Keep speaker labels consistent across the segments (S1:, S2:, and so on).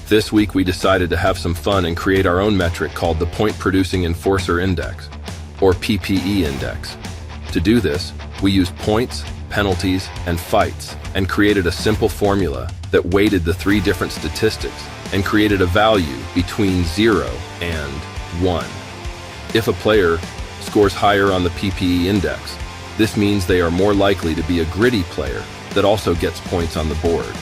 S1: This week we decided to have some fun and create our own metric called the Point Producing Enforcer Index, or PPE Index. To do this, we used points, penalties, and fights, and created a simple formula that weighted the three different statistics and created a value between 0 and 1. If a player scores higher on the PPE index, this means they are more likely to be a gritty player that also gets points on the board.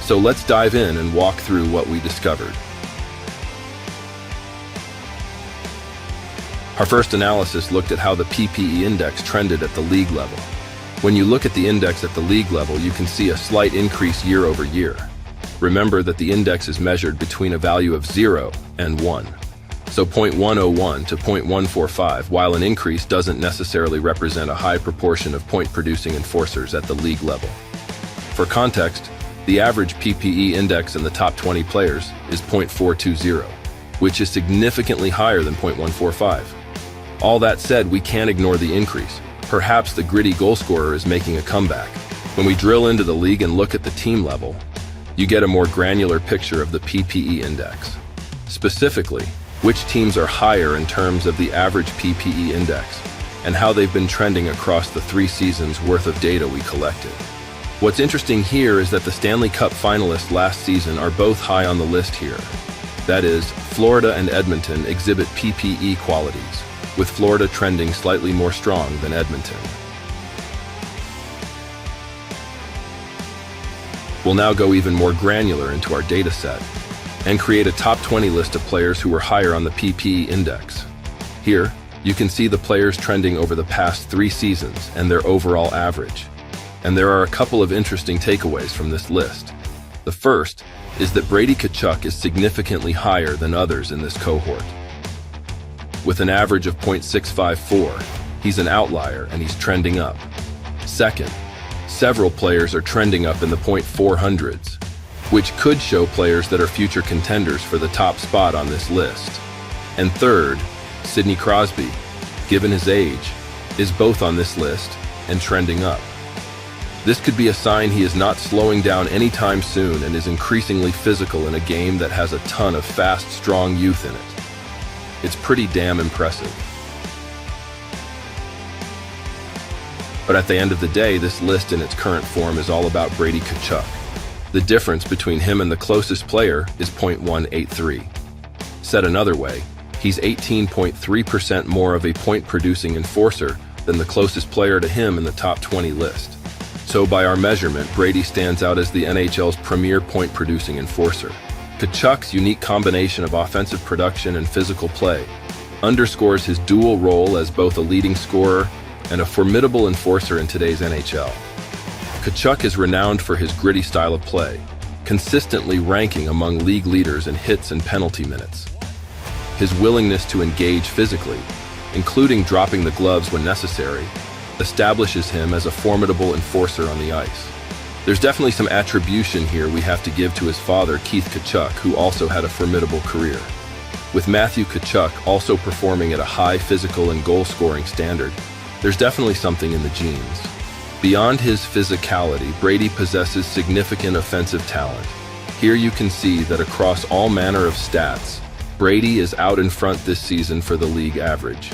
S1: So let's dive in and walk through what we discovered. Our first analysis looked at how the PPE index trended at the league level. When you look at the index at the league level, you can see a slight increase year over year. Remember that the index is measured between a value of 0 and 1. So 0.101 to 0.145, while an increase doesn't necessarily represent a high proportion of point-producing enforcers at the league level. For context, the average PPE index in the top 20 players is 0.420, which is significantly higher than 0.145. All that said, we can't ignore the increase. Perhaps the gritty goal scorer is making a comeback. When we drill into the league and look at the team level, you get a more granular picture of the PPE index. Specifically, which teams are higher in terms of the average PPE index, and how they've been trending across the 3 seasons worth of data we collected. What's interesting here is that the Stanley Cup finalists last season are both high on the list here. That is, Florida and Edmonton exhibit PPE qualities, with Florida trending slightly more strong than Edmonton. We'll now go even more granular into our data set and create a top 20 list of players who were higher on the PPE index. Here, you can see the players trending over the past 3 seasons and their overall average. And there are a couple of interesting takeaways from this list. The first is that Brady Tkachuk is significantly higher than others in this cohort. With an average of 0.654, he's an outlier and he's trending up. Second, several players are trending up in the 0.400s, which could show players that are future contenders for the top spot on this list. And third, Sidney Crosby, given his age, is both on this list and trending up. This could be a sign he is not slowing down anytime soon and is increasingly physical in a game that has a ton of fast, strong youth in it. It's pretty damn impressive. But at the end of the day, this list in its current form is all about Brady Tkachuk. The difference between him and the closest player is 0.183. Said another way, he's 18.3% more of a point-producing enforcer than the closest player to him in the top 20 list. So by our measurement, Brady stands out as the NHL's premier point-producing enforcer. Tkachuk's unique combination of offensive production and physical play underscores his dual role as both a leading scorer and a formidable enforcer in today's NHL. Tkachuk is renowned for his gritty style of play, consistently ranking among league leaders in hits and penalty minutes. His willingness to engage physically, including dropping the gloves when necessary, establishes him as a formidable enforcer on the ice. There's definitely some attribution here we have to give to his father, Keith Tkachuk, who also had a formidable career. With Matthew Tkachuk also performing at a high physical and goal-scoring standard, there's definitely something in the genes. Beyond his physicality, Brady possesses significant offensive talent. Here you can see that across all manner of stats, Brady is out in front this season for the league average.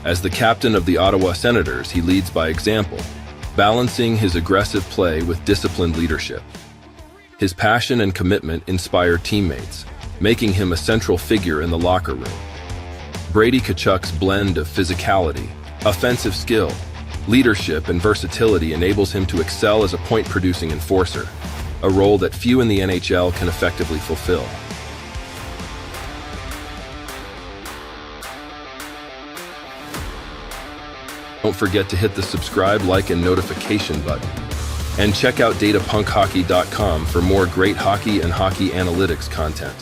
S1: As the captain of the Ottawa Senators, he leads by example, balancing his aggressive play with disciplined leadership. His passion and commitment inspire teammates, making him a central figure in the locker room. Brady Tkachuk's blend of physicality, offensive skill, leadership, and versatility enables him to excel as a point-producing enforcer, a role that few in the NHL can effectively fulfill. Don't forget to hit the subscribe, like, and notification button. And check out datapunkhockey.com for more great hockey and hockey analytics content.